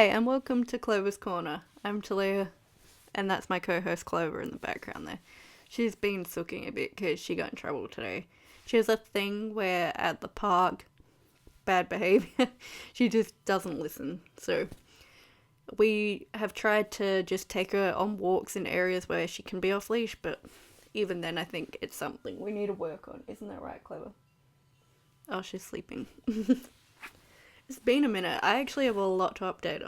Hi, and welcome to Clover's Corner. I'm Talia, and that's my co-host Clover in the background there. She's been sooking a bit because she got in trouble today. She has a thing where at the park, bad behavior, she just doesn't listen. So we have tried to just take her on walks in areas where she can be off leash, but even then I think it's something we need to work on. Isn't that right, Clover? Oh, she's sleeping. It's been a minute. I actually have a lot to update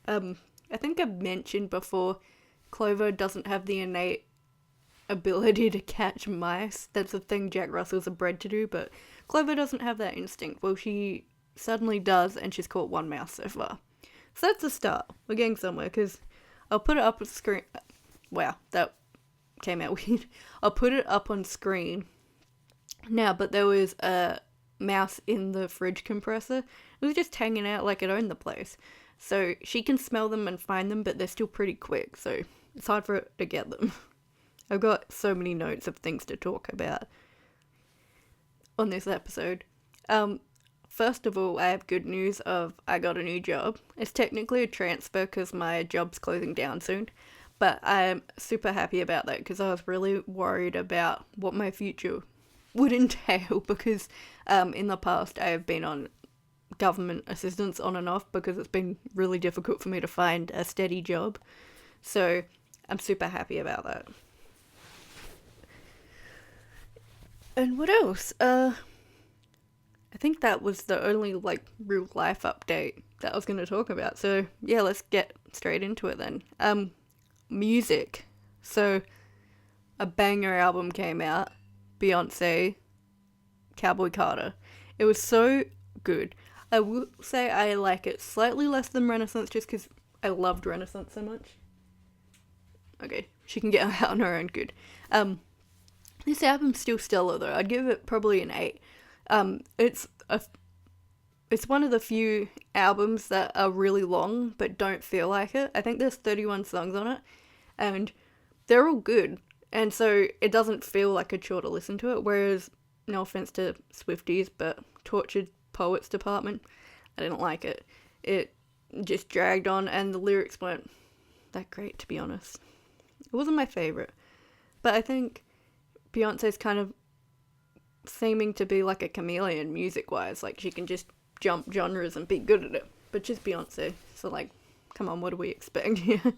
on. I think I've mentioned before, Clover doesn't have the innate ability to catch mice. That's a thing Jack Russells are bred to do, but Clover doesn't have that instinct. Well, she suddenly does, and she's caught one mouse so far. So that's a start. We're getting somewhere, because I'll put it up on screen. Wow, that came out weird. I'll put it up on screen now, but there was a mouse in the fridge compressor. It was just hanging out like it owned the place. So she can smell them and find them, but they're still pretty quick, so it's hard for her to get them. I've got so many notes of things to talk about on this episode. First of all, I have good news of I got a new job. It's technically a transfer because my job's closing down soon, but I'm super happy about that because I was really worried about what my future would entail because in the past I have been on government assistance on and off because it's been really difficult for me to find a steady job. So I'm super happy about that. And what else? I think that was the only real life update that I was going to talk about. So yeah, let's get straight into it then. Music. So a banger album came out. Beyonce, Cowboy Carter. It was so good. I will say I like it slightly less than Renaissance just because I loved Renaissance so much. Okay, she can get out on her own, good. This album's still stellar though. I'd give it probably an 8. It's one of the few albums that are really long but don't feel like it. I think there's 31 songs on it, and they're all good. And so it doesn't feel like a chore to listen to it, whereas, no offense to Swifties, but Tortured Poets Department, I didn't like it. It just dragged on, and the lyrics weren't that great, to be honest. It wasn't my favourite. But I think Beyonce's kind of seeming to be like a chameleon music-wise. Like, she can just jump genres and be good at it. But she's Beyonce, so come on, what do we expect here?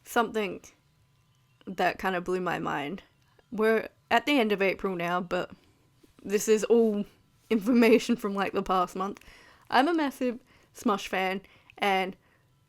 Something that kind of blew my mind. We're at the end of April now, but this is all information from the past month. I'm a massive Smosh fan, and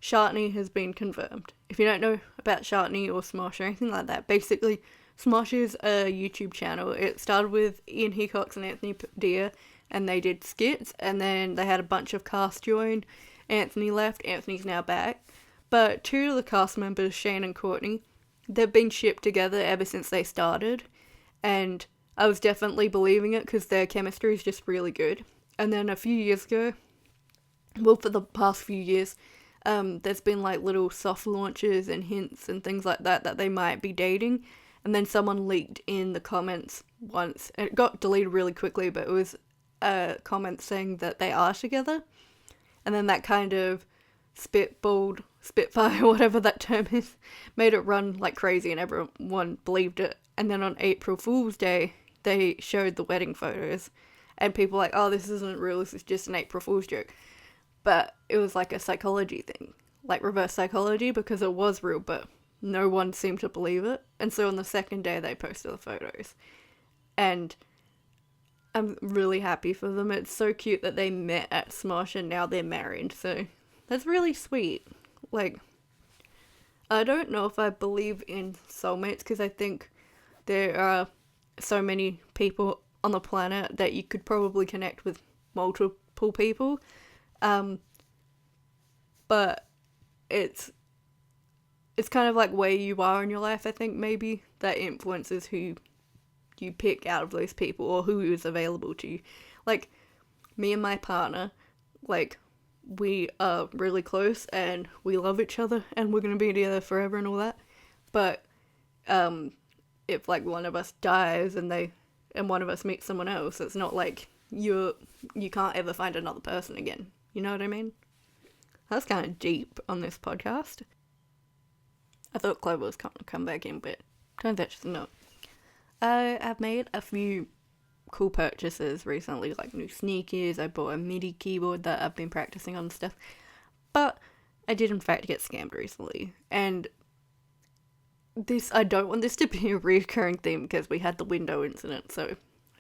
Shartney has been confirmed. If you don't know about Shartney or Smosh or anything like that, basically Smosh is a YouTube channel. It started with Ian Hecox and Anthony Padilla, and they did skits, and then they had a bunch of cast join. Anthony left, Anthony's now back. But two of the cast members, Shane and Courtney, they've been shipped together ever since they started. And I was definitely believing it because their chemistry is just really good. And then a few years ago, well, for the past few years, there's been little soft launches and hints and things like that they might be dating. And then someone leaked in the comments once, and it got deleted really quickly, but it was a comment saying that they are together. And then that kind of Spitfire, whatever that term is, made it run like crazy and everyone believed it. And then on April Fool's Day, they showed the wedding photos, and people were like, oh, this isn't real, this is just an April Fool's joke. But it was like a psychology thing, like reverse psychology, because it was real, but no one seemed to believe it. And so on the second day, they posted the photos. And I'm really happy for them. It's so cute that they met at Smosh and now they're married, so that's really sweet. I don't know if I believe in soulmates because I think there are so many people on the planet that you could probably connect with multiple people. But it's kind of where you are in your life, I think, maybe, that influences who you pick out of those people or who is available to you. Me and my partner, we are really close and we love each other and we're going to be together forever and all that. But if one of us dies and one of us meets someone else, it's not you can't ever find another person again. You know what I mean? That's kind of deep on this podcast. I thought Clover was going to come back in, but turns out she's not. I've made a few cool purchases recently, like new sneakers. I bought a MIDI keyboard that I've been practicing on and stuff. But I did in fact get scammed recently. And I don't want this to be a recurring theme because we had the window incident, so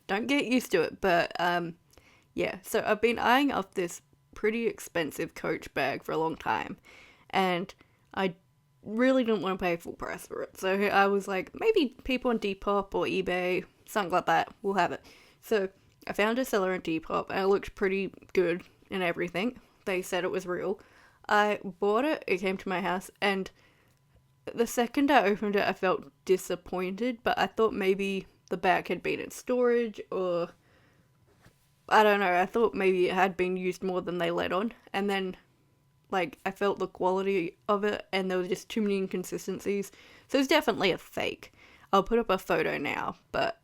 don't get used to it. But yeah, so I've been eyeing up this pretty expensive Coach bag for a long time, and I really didn't want to pay full price for it. So I was like, maybe people on Depop or eBay, something like that, will have it. So I found a seller on Depop, and it looked pretty good and everything. They said it was real. I bought it, it came to my house, and the second I opened it, I felt disappointed, but I thought maybe the bag had been in storage, or I don't know, I thought maybe it had been used more than they let on, and then, like, I felt the quality of it, and there were just too many inconsistencies, so it's definitely a fake. I'll put up a photo now, but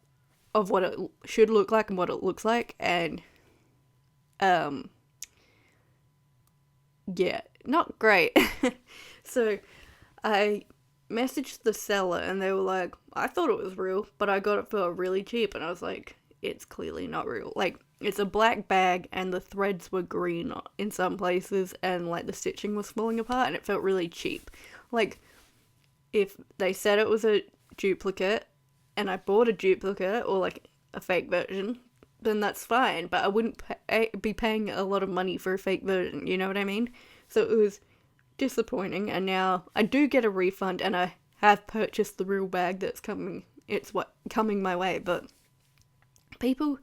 of what it should look like and what it looks like, and, yeah, not great. So, I messaged the seller, and they were like, I thought it was real, but I got it for really cheap, and I was like, it's clearly not real. Like, it's a black bag, and the threads were green in some places, and, like, the stitching was falling apart, and it felt really cheap. Like, if they said it was a duplicate, and I bought a duplicate, or, like, a fake version, then that's fine, but I wouldn't be paying a lot of money for a fake version, you know what I mean? So it was disappointing, and now I do get a refund, and I have purchased the real bag that's coming my way, but people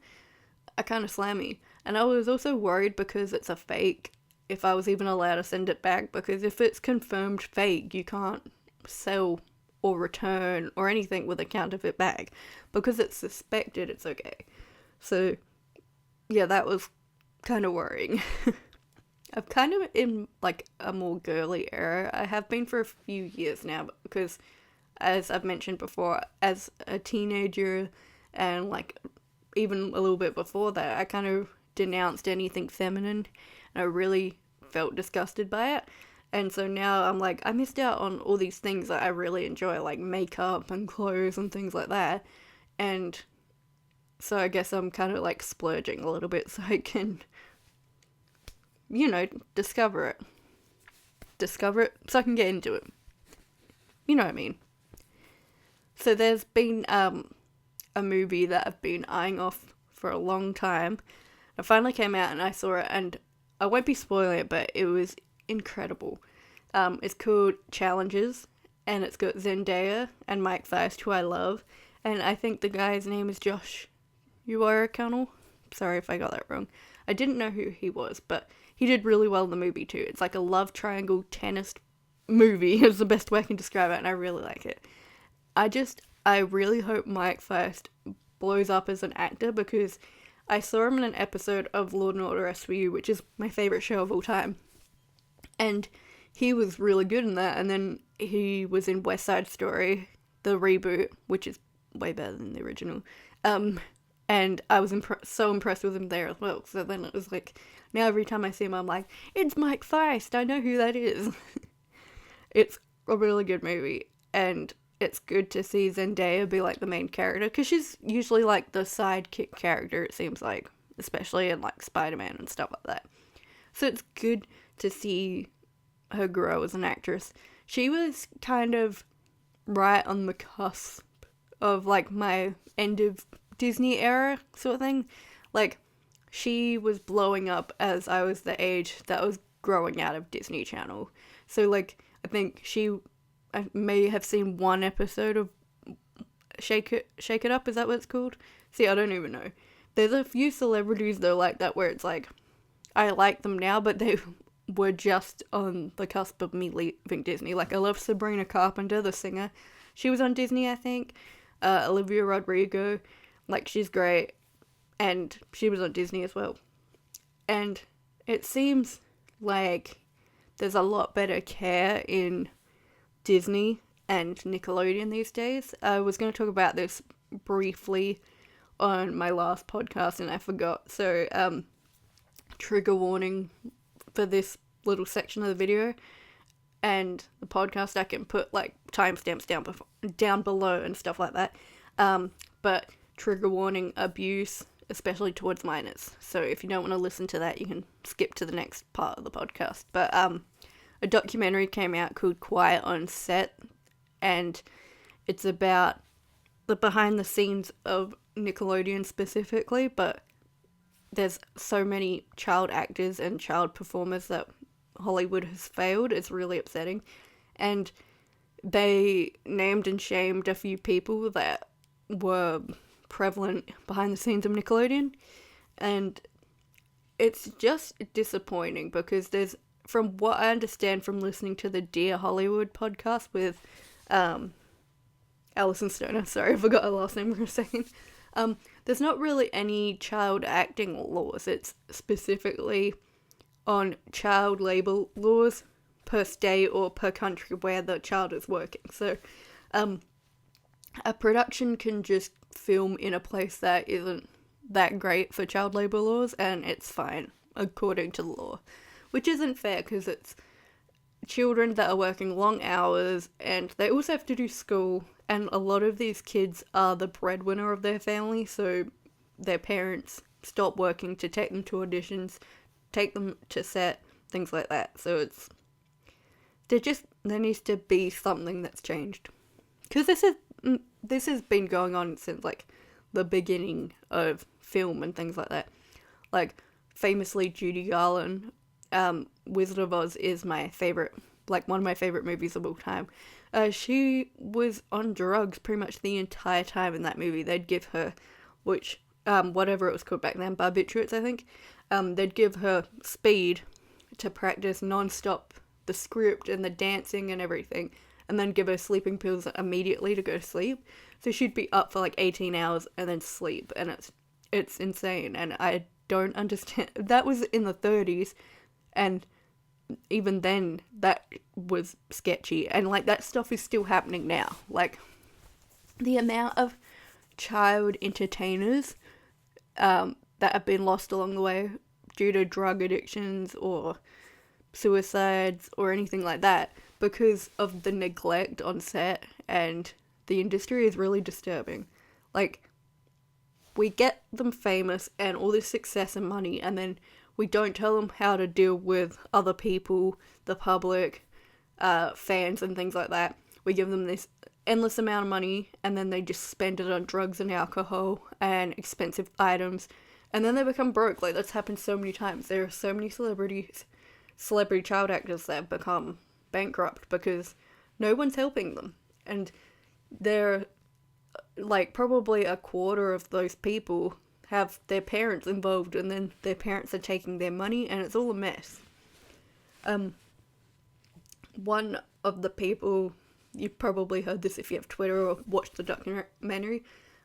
are kind of slammy, and I was also worried because it's a fake, if I was even allowed to send it back, because if it's confirmed fake, you can't sell or return or anything with a counterfeit bag. Because it's suspected, it's okay. So, yeah, that was kind of worrying. I'm kind of in, like, a more girly era. I have been for a few years now, because, as I've mentioned before, as a teenager, and, like, even a little bit before that, I kind of denounced anything feminine, and I really felt disgusted by it. And so now I'm like, I missed out on all these things that I really enjoy, like makeup and clothes and things like that. And so I guess I'm kind of like splurging a little bit so I can, you know, discover it so I can get into it. You know what I mean? So there's been a movie that I've been eyeing off for a long time. It finally came out and I saw it, and I won't be spoiling it, but it was incredible. It's called Challenges, and it's got Zendaya and Mike Feist, who I love, and I think the guy's name is Josh Uaracannell. Sorry if I got that wrong. I didn't know who he was, but he did really well in the movie too. It's like a love triangle tennis movie is the best way I can describe it, and I really like it. I really hope Mike Feist blows up as an actor, because I saw him in an episode of Law & Order SVU, which is my favourite show of all time. And he was really good in that, and then he was in West Side Story, the reboot, which is way better than the original. And I was so impressed with him there as well. So then it was like, now every time I see him, I'm like, it's Mike Feist, I know who that is. It's a really good movie, and it's good to see Zendaya be like the main character, because she's usually like the sidekick character, it seems like, especially in like Spider-Man and stuff like that. So it's good to see her grow as an actress. She was kind of right on the cusp of like my end of Disney era sort of thing. Like, she was blowing up as I was the age that was growing out of Disney Channel. So like, I think I may have seen one episode of Shake It Up, is that what it's called? See, I don't even know. There's a few celebrities though like that where it's like, I like them now, but they were just on the cusp of me leaving Disney. Like, I love Sabrina Carpenter, the singer. She was on Disney, I think. Olivia Rodrigo, like, she's great, and she was on Disney as well. And it seems like there's a lot better care in Disney and Nickelodeon these days. I was going to talk about this briefly on my last podcast and I forgot. So, trigger warning for this little section of the video, and the podcast I can put like timestamps down below and stuff like that. But trigger warning, abuse, especially towards minors. So if you don't want to listen to that, you can skip to the next part of the podcast. But a documentary came out called Quiet on Set, and it's about the behind the scenes of Nickelodeon specifically, but there's so many child actors and child performers that Hollywood has failed. It's really upsetting. And they named and shamed a few people that were prevalent behind the scenes of Nickelodeon, and it's just disappointing because there's, from what I understand from listening to the Dear Hollywood podcast with Alison Stoner, sorry I forgot her last name for a second, there's not really any child acting laws. It's specifically on child labor laws per state or per country where the child is working. So a production can just film in a place that isn't that great for child labor laws, and it's fine according to the law, which isn't fair because it's children that are working long hours, and they also have to do school, and a lot of these kids are the breadwinner of their family, so their parents stop working to take them to auditions, take them to set, things like that. So there needs to be something that's changed, because this has been going on since like the beginning of film and things like that. Like famously, Judy Garland, Wizard of Oz is my favorite, like one of my favorite movies of all time. She was on drugs pretty much the entire time in that movie. They'd give her, whatever it was called back then, barbiturates, I think. They'd give her speed to practice non-stop the script and the dancing and everything, and then give her sleeping pills immediately to go to sleep. So she'd be up for like 18 hours and then sleep, and it's insane, and I don't understand. That was in the 30s, and even then that was sketchy, and like that stuff is still happening now. Like the amount of child entertainers that have been lost along the way due to drug addictions or suicides or anything like that because of the neglect on set and the industry is really disturbing. Like, we get them famous and all this success and money, and then we don't tell them how to deal with other people, the public, fans and things like that. We give them this endless amount of money, and then they just spend it on drugs and alcohol and expensive items, and then they become broke. Like, that's happened so many times. There are so many celebrity child actors that have become bankrupt because no one's helping them. And they're, like, probably a quarter of those people have their parents involved, and then their parents are taking their money, and it's all a mess. One of the people, you've probably heard this if you have Twitter or watched the documentary,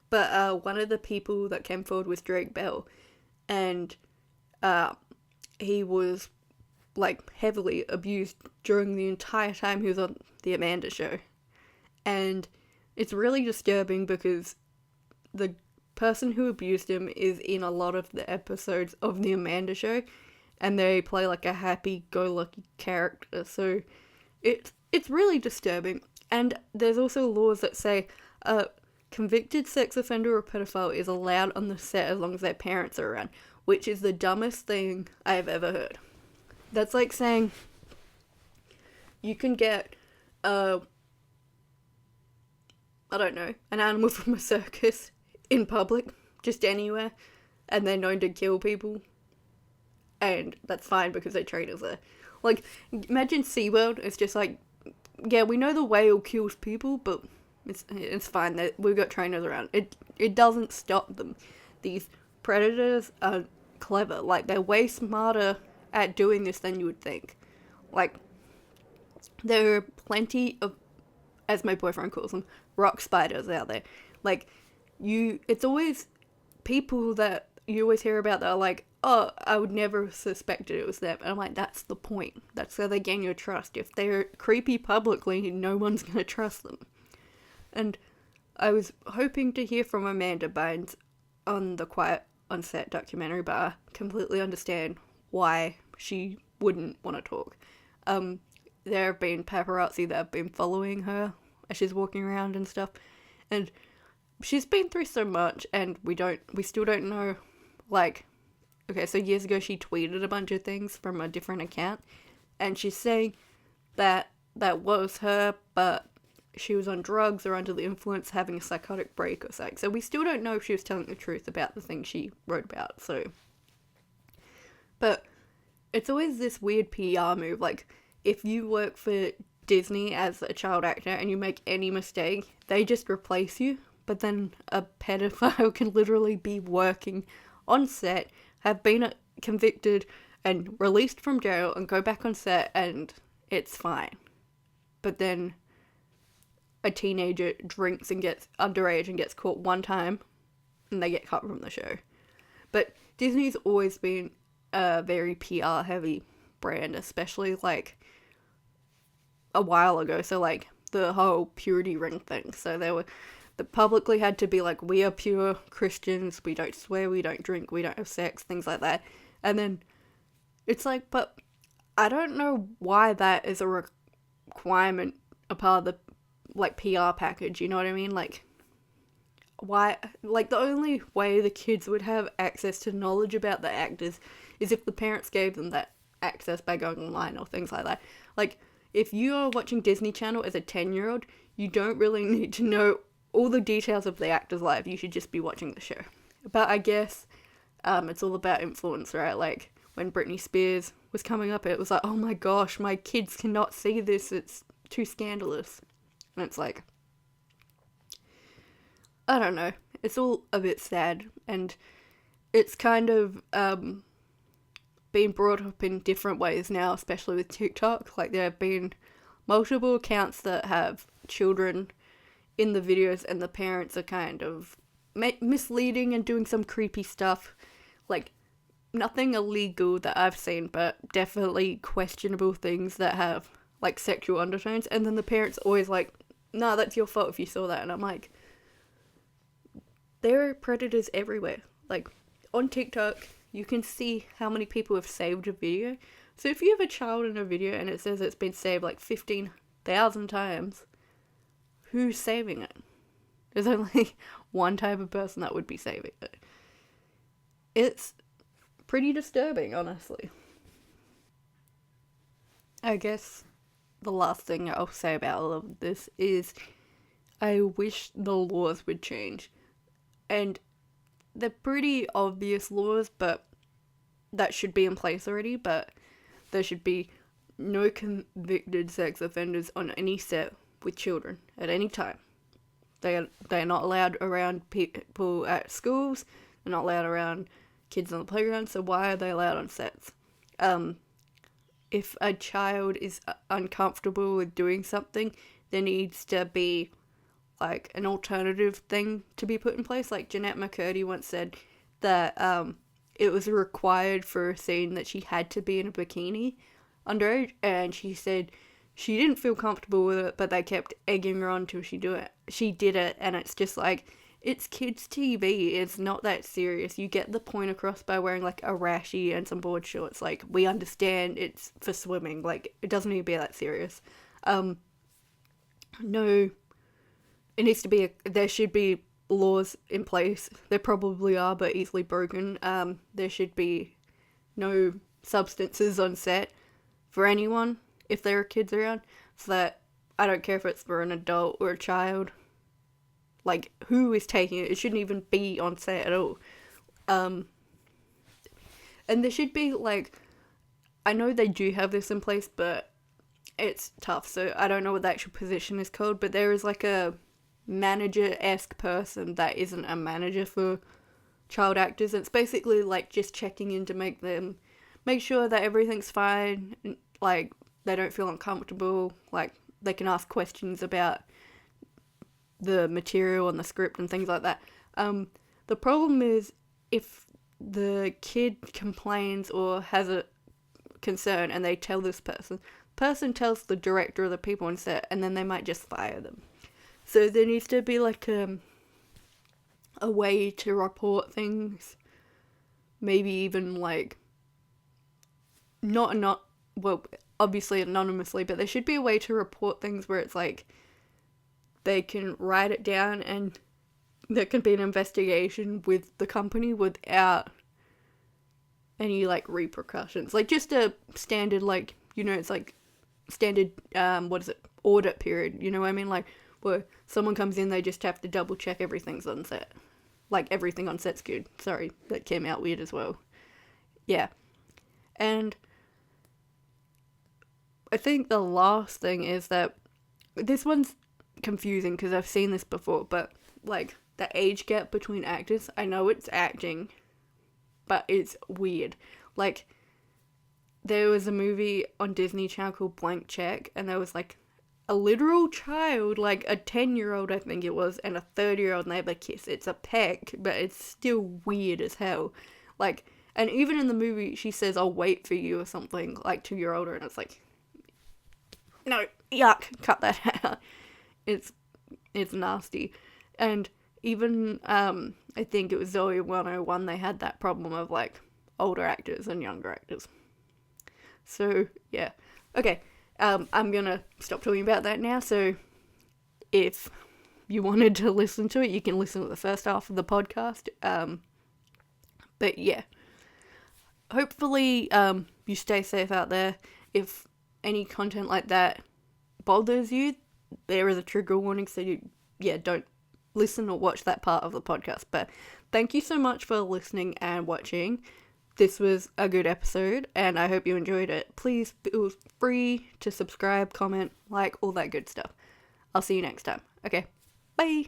but one of the people that came forward was Drake Bell, and he was, like, heavily abused during the entire time he was on the Amanda Show. And it's really disturbing because the person who abused him is in a lot of the episodes of the Amanda Show, and they play like a happy-go-lucky character, so it's really disturbing. And there's also laws that say a convicted sex offender or pedophile is allowed on the set as long as their parents are around, which is the dumbest thing I've ever heard. That's like saying you can get I don't know, an animal from a circus in public, just anywhere, and they're known to kill people, and that's fine because their trainers are. Like, imagine SeaWorld, it's just like, yeah, we know the whale kills people, but it's fine, we've got trainers around. It doesn't stop them. These predators are clever, like, they're way smarter at doing this than you would think. Like, there are plenty of, as my boyfriend calls them, rock spiders out there. Like, it's always people that you always hear about that are like, oh, I would never have suspected it was them. And I'm like, that's the point. That's how they gain your trust. If they're creepy publicly, no one's going to trust them. And I was hoping to hear from Amanda Bynes on the Quiet on Set documentary, but I completely understand why she wouldn't want to talk. There have been paparazzi that have been following her as she's walking around and stuff, and she's been through so much, and we still don't know, like, okay, so years ago she tweeted a bunch of things from a different account, and she's saying that was her, but she was on drugs or under the influence, having a psychotic break or something. So we still don't know if she was telling the truth about the things she wrote about, so. But it's always this weird PR move, like, if you work for Disney as a child actor and you make any mistake, they just replace you. But then a pedophile can literally be working on set, have been convicted and released from jail, and go back on set and it's fine. But then a teenager drinks and gets underage and gets caught one time and they get cut from the show. But Disney's always been a very PR heavy brand, especially like a while ago. So like the whole purity ring thing. So they publicly had to be like, we are pure Christians, we don't swear, we don't drink, we don't have sex, things like that. And then it's like, but I don't know why that is a requirement, a part of the like PR package, you know what I mean? Like, why, like, the only way the kids would have access to knowledge about the actors is if the parents gave them that access by going online or things like that. Like, if you are watching Disney Channel as a 10-year-old, you don't really need to know all the details of the actor's life. You should just be watching the show. But I guess it's all about influence, right? Like, when Britney Spears was coming up, it was like, oh my gosh, my kids cannot see this, it's too scandalous. And it's like, I don't know, it's all a bit sad, and it's kind of being brought up in different ways now, especially with TikTok. Like, there have been multiple accounts that have children in the videos, and the parents are kind of misleading and doing some creepy stuff. Like, nothing illegal that I've seen, but definitely questionable things that have, like, sexual undertones. And then the parents always like, no, that's your fault if you saw that. And I'm like, there are predators everywhere. Like, on TikTok, you can see how many people have saved a video. So if you have a child in a video and it says it's been saved like 15,000 times, who's saving it? There's only one type of person that would be saving it. It's pretty disturbing, honestly. I guess the last thing I'll say about all of this is I wish the laws would change. And they're pretty obvious laws, but that should be in place already. But there should be no convicted sex offenders on any set with children at any time. They're not allowed around people at schools. They're not allowed around kids on the playground. So why are they allowed on sets? If a child is uncomfortable with doing something, there needs to be like an alternative thing to be put in place. Like Jeanette McCurdy once said that it was required for a scene that she had to be in a bikini underage, and she said she didn't feel comfortable with it, but they kept egging her on till she did it, and it's just like, it's kids' TV, it's not that serious. You get the point across by wearing like a rashie and some board shorts. Like, we understand it's for swimming, like, it doesn't need to be that serious. No, it needs to be, there should be laws in place. There probably are, but easily broken. There should be no substances on set for anyone if there are kids around, so that I don't care if it's for an adult or a child. Like, who is taking it? It shouldn't even be on set at all. And there should be, like, I know they do have this in place, but it's tough, so I don't know what the actual position is called, but there is, like, a manager-esque person that isn't a manager for child actors. It's basically, like, just checking in to make sure that everything's fine, and, like, they don't feel uncomfortable, like, they can ask questions about the material and the script and things like that. The problem is, if the kid complains or has a concern and they tell this person tells the director or the people on set, and then they might just fire them. So there needs to be like a way to report things, maybe even like not well, obviously anonymously, but there should be a way to report things where it's like they can write it down and there can be an investigation with the company without any like repercussions. Like just a standard, like, you know, it's like standard audit period, you know what I mean? Like where someone comes in, they just have to double check everything's on set. Like everything on set's good. Sorry, that came out weird as well. Yeah. And I think the last thing is that this one's confusing because I've seen this before, but like the age gap between actors, I know it's acting, but it's weird. Like there was a movie on Disney Channel called Blank Check, and there was like a literal child, like a 10-year-old I think it was, and a 30-year-old, and they have a kiss. It's a peck, but it's still weird as hell. Like, and even in the movie she says I'll wait for you or something, like 2 year older, and it's like, no, yuck, cut that out. It's nasty. And even I think it was Zoe 101, they had that problem of like older actors and younger actors. So yeah, okay, I'm gonna stop talking about that now. So if you wanted to listen to it, you can listen to the first half of the podcast. But yeah, hopefully you stay safe out there. If any content like that bothers you, there is a trigger warning, so don't listen or watch that part of the podcast. But thank you so much for listening and watching. This was a good episode, and I hope you enjoyed it. Please feel free to subscribe, comment, like, all that good stuff. I'll see you next time. Okay, bye!